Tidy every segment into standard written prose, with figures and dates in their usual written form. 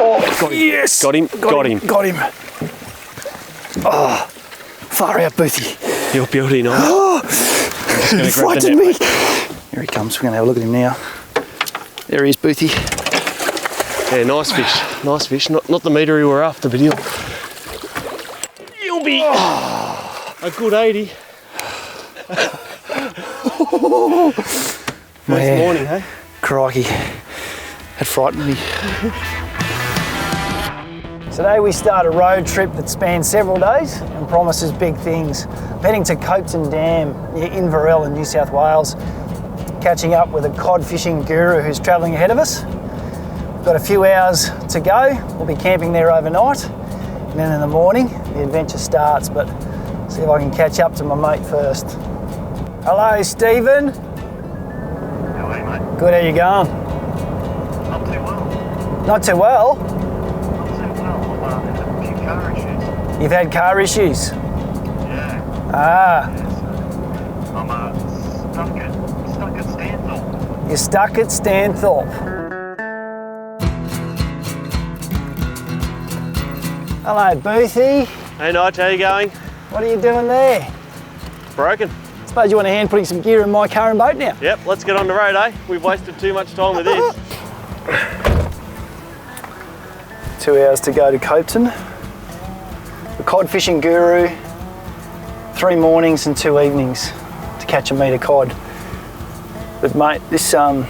Oh, got him. Yes! Got him. Got him. Oh, far out, Boothie. You're beauty, nice. Oh, He frightened me. Here he comes. We're going to have a look at him now. There he is, Boothie. Yeah, nice fish. Nice fish. Not the metre we were after, but he'll be a good 80. Nice morning, hey? Crikey. That frightened me. Today we start a road trip that spans several days and promises big things. I'm heading to Copeton Dam near Inverell in New South Wales, catching up with a cod fishing guru who's travelling ahead of us. We've got a few hours to go. We'll be camping there overnight, and then in the morning the adventure starts, but see if I can catch up to my mate first. Hello, Stephen. How are you, mate? Good, how you going? Not too well. Not too well? Not too well. I've had a few car issues. You've had car issues? Yeah. Ah. Yeah, so I'm stuck at Stanthorpe. You're stuck at Stanthorpe. Hello, Boothie. Hey, Nige, how you going? What are you doing there? Broken. Suppose you want a hand putting some gear in my car and boat now? Yep, let's get on the road, eh? We've wasted too much time with this. 2 hours to go to Copeton. The cod fishing guru, 3 mornings and 2 evenings to catch a metre cod. But mate, this one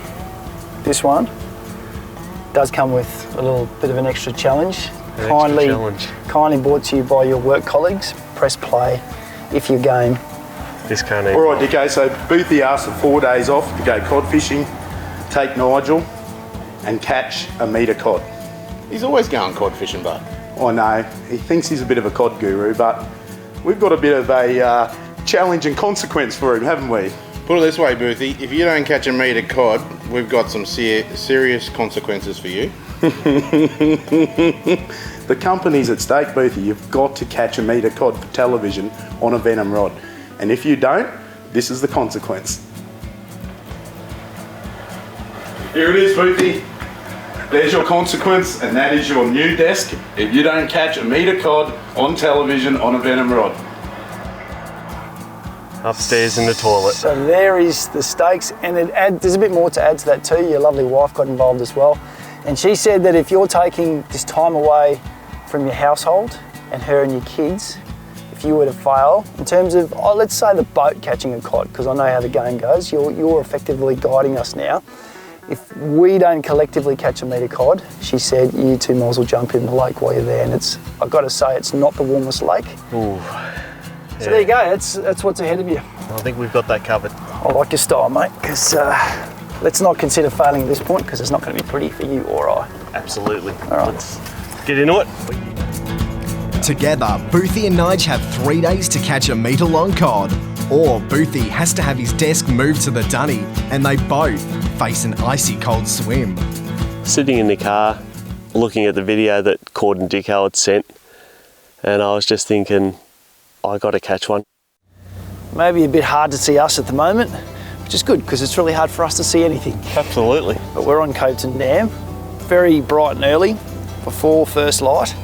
does come with a little bit of an extra challenge. Kindly brought to you by your work colleagues. Press play if you're game. This can't even. All right, Dicko, so Boothie asked for 4 days off to go cod fishing, take Nigel and catch a metre cod. He's always going cod fishing, but I know, he thinks he's a bit of a cod guru, but we've got a bit of a challenge and consequence for him, haven't we? put it this way, Boothie, if you don't catch a metre cod, we've got some serious consequences for you. The company's at stake, Boothie. You've got to catch a metre cod for television on a venom rod. And if you don't, this is the consequence. Here it is, Boothie. There's your consequence, and that is your new desk if you don't catch a metre cod on television on a venom rod. Upstairs in the toilet. So there is the stakes, and there's a bit more to add to that too. Your lovely wife got involved as well. And she said that if you're taking this time away from your household and her and your kids, if you were to fail, in terms of, let's say the boat catching a cod, because I know how the game goes, you're effectively guiding us now. If we don't collectively catch a metre cod, she said, you two moles will jump in the lake while you're there. And I've got to say, it's not the warmest lake. Ooh. So there you go, that's what's ahead of you. I think we've got that covered. I like your style, mate, because let's not consider failing at this point, because it's not going to be pretty for you or I. Absolutely. All right. Let's get into it. Together, Boothie and Nige have 3 days to catch a metre-long cod, or Boothie has to have his desk moved to the dunny, and they both face an icy cold swim. Sitting in the car, looking at the video that Cord and Dicko had sent, and I was just thinking, I got to catch one. Maybe a bit hard to see us at the moment, which is good because it's really hard for us to see anything. Absolutely. But we're on Copeton Dam, very bright and early, before first light.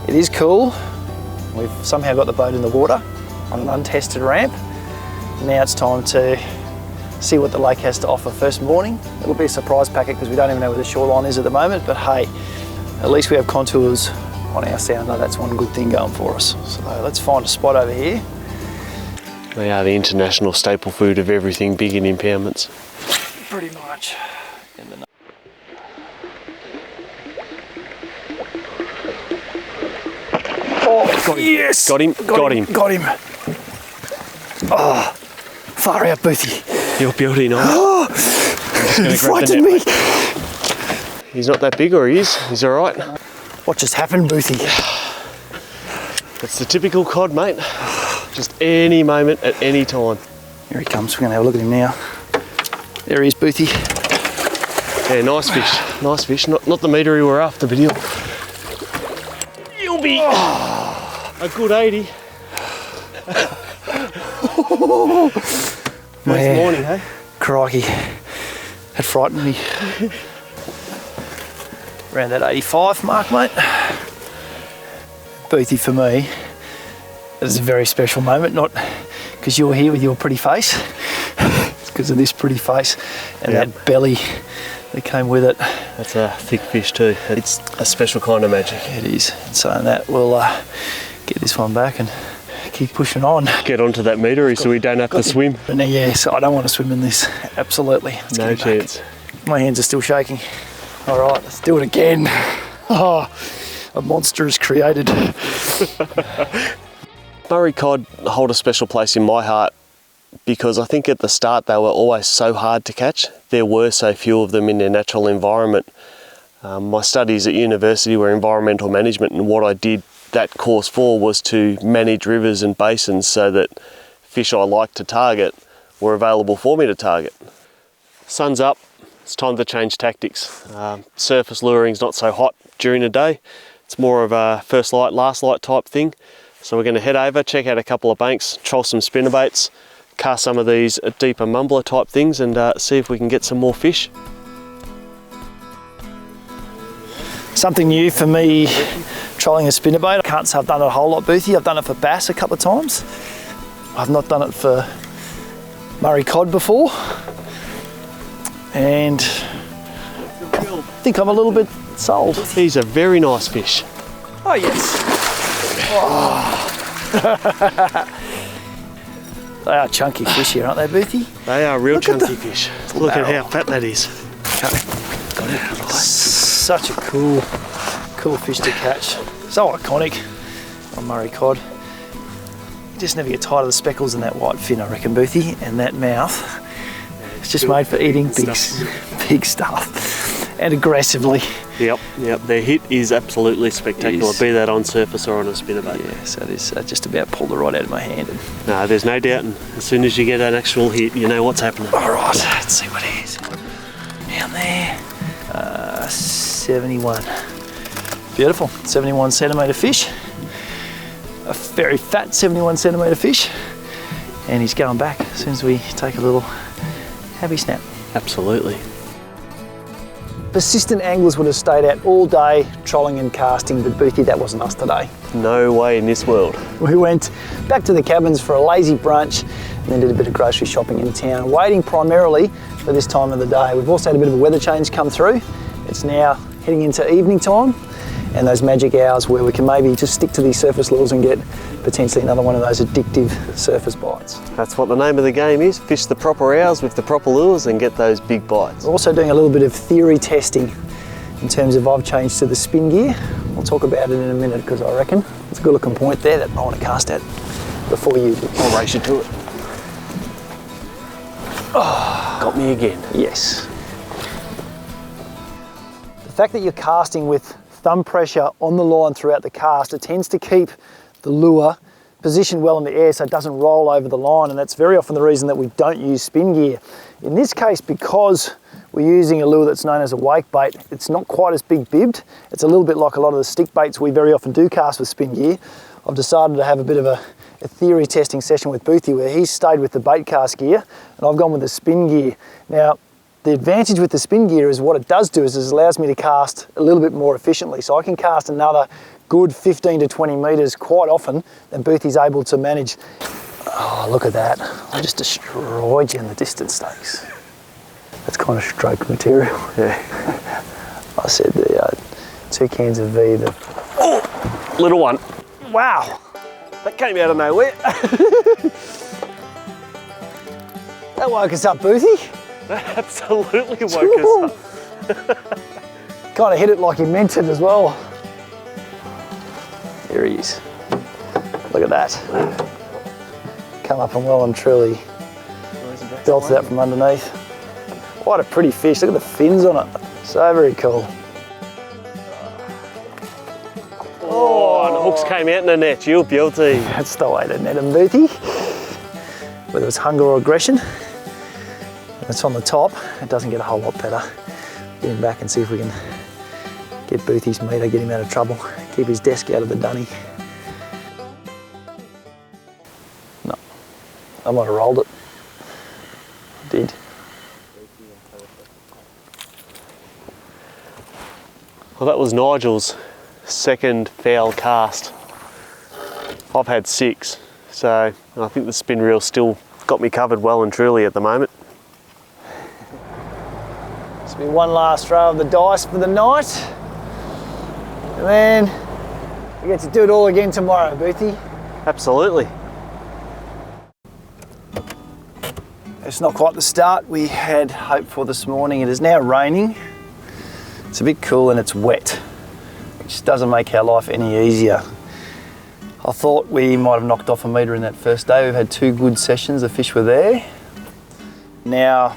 It is cool. We've somehow got the boat in the water on an untested ramp. Now it's time to see what the lake has to offer first morning. It'll be a surprise packet because we don't even know where the shoreline is at the moment, but hey, at least we have contours on our sounder. That's one good thing going for us. So let's find a spot over here. They are the international staple food of everything big in impoundments. Pretty much. Oh, Got him. yes! Got him. Got him. Got him. Oh, far out, Boothie. You're beauty, nice. Oh, He frightened me. He's not that big, or he is. He's all right. What just happened, Boothie? It's the typical cod, mate. Just any moment at any time. Here he comes. We're going to have a look at him now. There he is, Boothie. Yeah, nice fish. Nice fish. Not the metre we were after, but he'll be a good 80. Nice morning, hey? Crikey. That frightened me. around that 85 mark, mate. Boothie for me, it is a very special moment, not because you're here with your pretty face, it's because of this pretty face and that belly that came with it. That's a thick fish too. It's a special kind of magic. It is. And saying that, we'll get this one back and keep pushing on. Get onto that metery so we don't have to swim. Now, yes, I don't want to swim in this. Absolutely. Let's No get it back. chance. My hands are still shaking. All right, let's do it again. Oh, a monster is created. Murray cod hold a special place in my heart because I think at the start they were always so hard to catch. There were so few of them in their natural environment. My studies at university were environmental management, and what I did that course for was to manage rivers and basins so that fish I like to target were available for me to target. Sun's up, it's time to change tactics. Surface luring's not so hot during the day. It's more of a first light, last light type thing. So we're going to head over, check out a couple of banks, troll some spinnerbaits, cast some of these deeper mumbler type things and see if we can get some more fish. Something new for me, trolling a spinnerbait. I can't say I've done it a whole lot, Boothie. I've done it for bass a couple of times. I've not done it for Murray cod before. And I think I'm a little bit sold. These are very nice fish. Oh, yes. Oh. They are chunky fish here, aren't they, Boothie? They are real Look at chunky fish. Look at barrel. how fat that is. Okay. Got it. Such a cool fish to catch. So iconic on Murray cod. You just never get tired of the speckles in that white fin, I reckon, Boothie, and that mouth. It's just made for eating big stuff. And aggressively. Yep. Their hit is absolutely spectacular, It is. be that on surface or on a spinnerbait. Yes, that is just about pulled it right out of my hand. And No, there's no doubting. As soon as you get an actual hit, you know what's happening. all right, let's see what it is. Down there, 71. Beautiful, 71 centimetre fish. A very fat 71 centimetre fish. And he's going back as soon as we take a little happy snap. Absolutely. Persistent anglers would have stayed out all day trolling and casting, but Boothie, that wasn't us today. No way in this world. We went back to the cabins for a lazy brunch and then did a bit of grocery shopping in town, waiting primarily for this time of the day. We've also had a bit of a weather change come through. It's now heading into evening time and those magic hours where we can maybe just stick to these surface lures and get potentially another one of those addictive surface bites. That's what the name of the game is. Fish the proper hours with the proper lures and get those big bites. We're also doing a little bit of theory testing in terms of I've changed to the spin gear. We'll talk about it in a minute because I reckon it's a good looking point there that I want to cast at before you do. I'll race you to it. Oh, got me again. Yes. The fact that you're casting with thumb pressure on the line throughout the cast, it tends to keep the lure positioned well in the air so it doesn't roll over the line, and that's very often the reason that we don't use spin gear. In this case, because we're using a lure that's known as a wake bait, it's not quite as big bibbed. It's a little bit like a lot of the stick baits we very often do cast with spin gear. I've decided to have a bit of a theory testing session with Boothie where he's stayed with the bait cast gear and I've gone with the spin gear. Now, the advantage with the spin gear is what it does do is it allows me to cast a little bit more efficiently. So I can cast another good 15 to 20 metres quite often than Boothie's able to manage. Oh, look at that. I just destroyed you in the distance stakes. That's kind of stroke material. Yeah. I said the 2 cans of V. Oh, little one. Wow. That came out of nowhere. That woke us up, Boothie. That absolutely woke us up. Kind of hit it like he meant it as well. There he is. Look at that. Come up and well and truly belted that from underneath. What a pretty fish. Look at the fins on it. So very cool. Oh, and the hooks came out in the net. You beauty. That's the way to net him, Boothie. Whether it's hunger or aggression, when it's on the top, it doesn't get a whole lot better. Get him back and see if we can get Boothie's meter, get him out of trouble, keep his desk out of the dunny. No, I might have rolled it. Did. Well, that was Nigel's second foul cast. I've had 6, so I think the spin reel still got me covered well and truly at the moment. It's been one last throw of the dice for the night. And then we get to do it all again tomorrow, Boothie. Absolutely. It's not quite the start we had hoped for this morning. It is now raining. It's a bit cool and it's wet, which doesn't make our life any easier. I thought we might have knocked off a metre in that first day. We've had 2 good sessions, the fish were there. Now,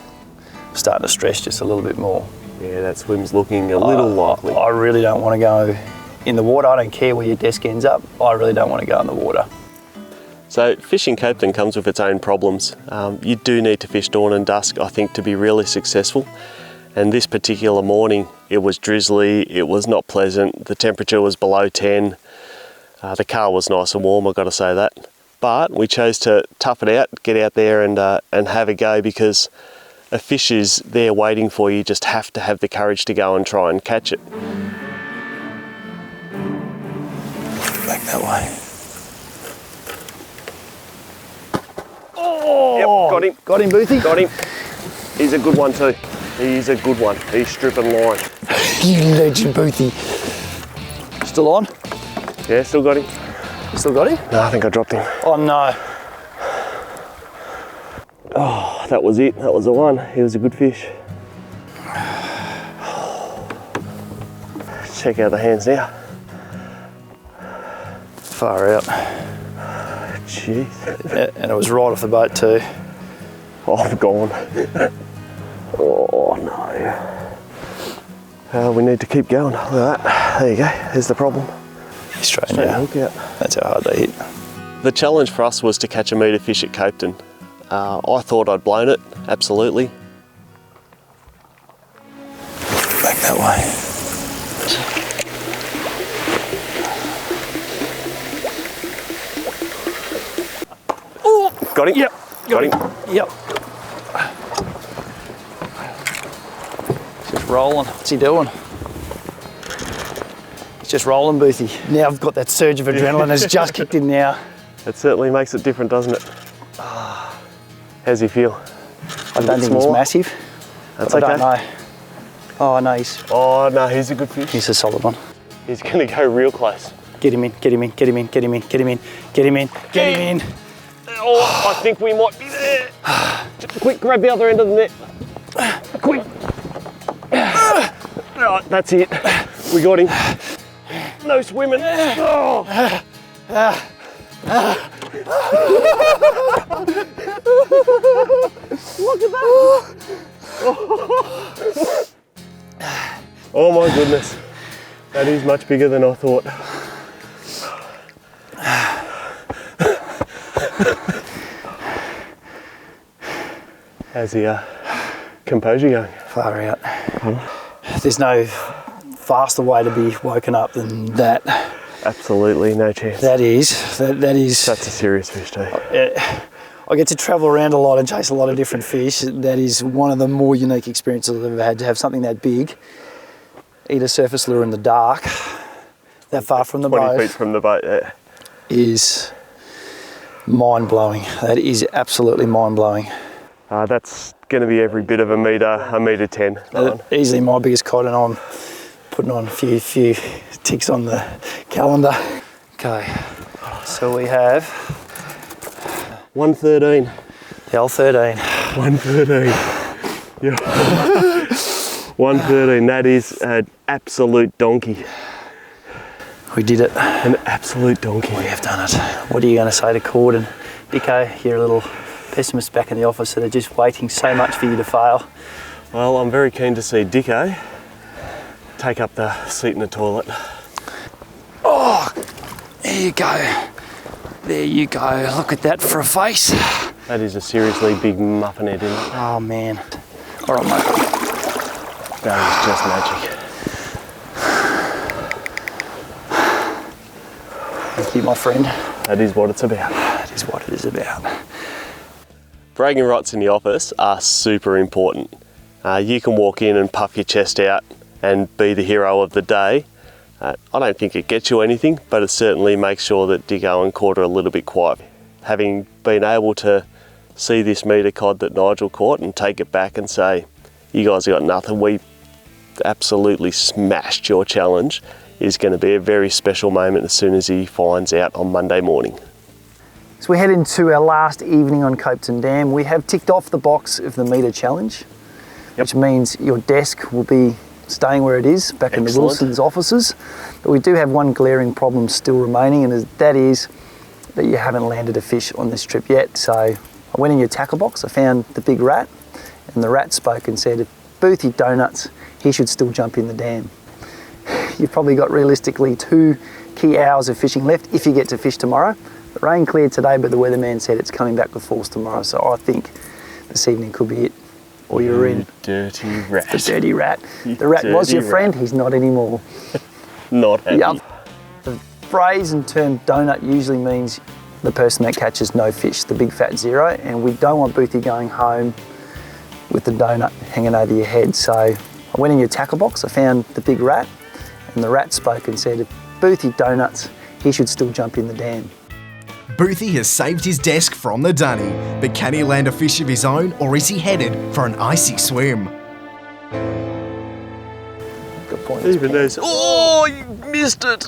I'm starting to stress just a little bit more. Yeah, that swim's looking a little likely. I really don't want to go in the water. I don't care where your desk ends up. I really don't want to go in the water. So fishing Copeton comes with its own problems. You do need to fish dawn and dusk, I think, to be really successful. And this particular morning, it was drizzly, it was not pleasant, the temperature was below 10. The car was nice and warm, I've got to say that. But we chose to tough it out, get out there and have a go, because a fish is there waiting for you. You just have to have the courage to go and try and catch it. Back that way. Oh! Yep, got him. Got him, Boothie. Got him. He's a good one too. He's a good one. He's stripping line. You legend, Boothie. Still on? Yeah, still got him. You still got him? No, I think I dropped him. Oh no. Oh, that was it. That was the one. He was a good fish. Check out the hands now. Far out. Jeez. And it was right off the boat too. Oh, I'm gone. Oh no. We need to keep going. Look at that. There you go. There's the problem. Straight out. Hook out. That's how hard they hit. The challenge for us was to catch a metre fish at Copeton. I thought I'd blown it, absolutely. Back that way. Oh, got him. Yep. Got him. Yep. Just rolling. What's he doing? He's just rolling, Boothie. Now I've got that surge of adrenaline. It's just kicked in now. It certainly makes it different, doesn't it? How's he feel? I don't think he's massive. That's I okay. don't know. Oh no, he's He's a good fish. a solid one. He's going to go real close. Get him in, get him in, get him in, get him in, get him in, get him in, get him in. Oh, I think we might be there. Quick, grab the other end of the net. Quick. Oh, that's it. We got him. No swimming. Oh. Look at that. Oh my goodness. That is much bigger than I thought. How's the composure going? Far out. There's no faster way to be woken up than that. Absolutely no chance. That is. That's a serious fish too. I get to travel around a lot and chase a lot of different fish. That is one of the more unique experiences I've ever had, to have something that big, eat a surface lure in the dark, that far from the 20 boat. feet from the boat, yeah. Is mind-blowing. That is absolutely mind-blowing. That's going to be every bit of a metre 10. Easily my biggest cod, and I'm putting on a few ticks on the calendar. Okay, so we have 113. the L13. 113. Yeah. 113. That is an absolute donkey. We did it. An absolute donkey. We have done it. What are you going to say to Cord and Dicko? You're a little pessimist back in the office that are just waiting so much for you to fail. Well, I'm very keen to see Dicko take up the seat in the toilet. Oh, there you go. There you go. Look at that for a face. That is a seriously big muffin head, isn't it? Oh man. All right, mate. That is just magic. Thank you, my friend. That is what it's about. That is what it is about. Bragging rights in the office are super important. You can walk in and puff your chest out and be the hero of the day. I don't think it gets you anything, but it certainly makes sure that Diggo and Cort are a little bit quiet. Having been able to see this meter cod that Nigel caught and take it back and say, you guys got nothing, we absolutely smashed your challenge, is going to be a very special moment as soon as he finds out on Monday morning. So we head into our last evening on Copeton Dam. We have ticked off the box of the meter challenge, which means your desk will be staying where it is, back in the Wilson's offices. But we do have one glaring problem still remaining, and that is that you haven't landed a fish on this trip yet. So I went in your tackle box, I found the big rat, and the rat spoke and said, if Boothie donuts, he should still jump in the dam. You've probably got realistically 2 key hours of fishing left if you get to fish tomorrow. The rain cleared today, but the weatherman said it's coming back with force tomorrow, so I think this evening could be it. Or you're in. Dirty rat. The dirty rat. The rat was your friend, he's not anymore. Not happy. Yep. The phrase and term donut usually means the person that catches no fish, the big fat zero, and we don't want Boothie going home with the donut hanging over your head. So I went in your tackle box, I found the big rat, and the rat spoke and said, if Boothie donuts, he should still jump in the dam. Boothie has saved his desk from the dunny, but can he land a fish of his own, or is he headed for an icy swim? Good point. Even those. Oh, you missed it!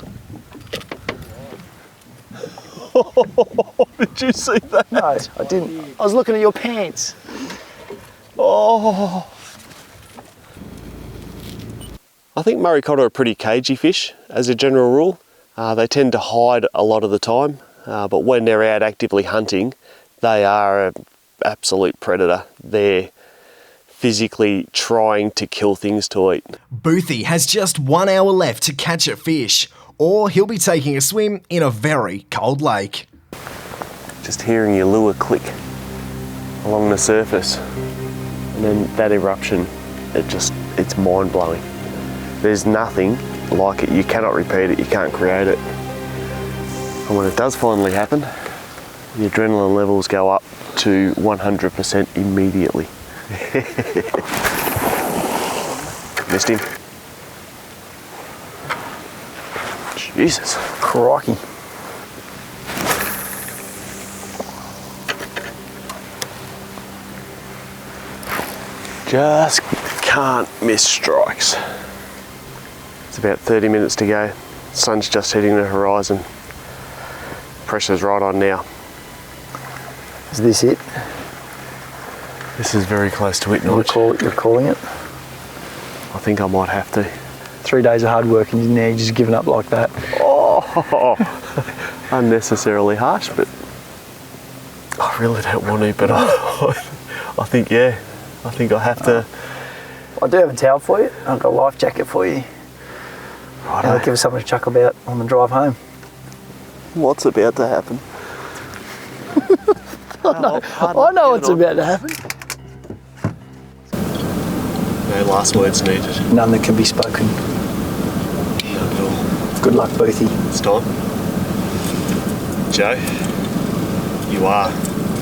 Did you see that? No, I didn't. I was looking at your pants. Oh. I think Murray cod are a pretty cagey fish as a general rule. They tend to hide a lot of the time, but when they're out actively hunting, they are an absolute predator. They're physically trying to kill things to eat. Boothie has just 1 hour left to catch a fish, or he'll be taking a swim in a very cold lake. Just hearing your lure click along the surface, and then that eruption, it's mind-blowing. There's nothing like it. You cannot repeat it, you can't create it. And when it does finally happen, the adrenaline levels go up to 100% immediately. Missed him. Jesus. Crikey. Just can't miss strikes. It's about 30 minutes to go. Sun's just hitting the horizon. Pressure's right on now. Is this it? This is very close to it, Nigel. You're calling it? I think I might have to. 3 days of hard work and now you're just giving up like that. Oh, unnecessarily harsh, but I really don't want to, but I think, yeah, I think I have to. I do have a towel for you. I've got a life jacket for you. Righto. I'll give us something to chuckle about on the drive home. What's about to happen? I know what's about to happen. No last words needed. None that can be spoken. None at all. Good luck, Boothie. It's time. Joe, you are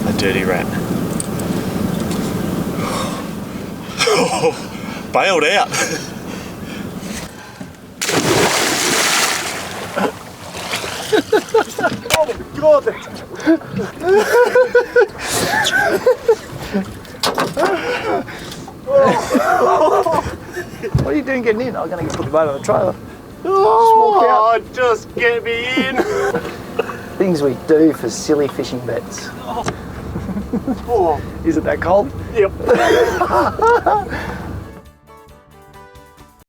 a dirty rat. Bailed out. Oh my God! What are you doing getting in? I'm going to put the boat on the trailer. Oh, just get me in. Things we do for silly fishing bets. Oh. Is it that cold? Yep.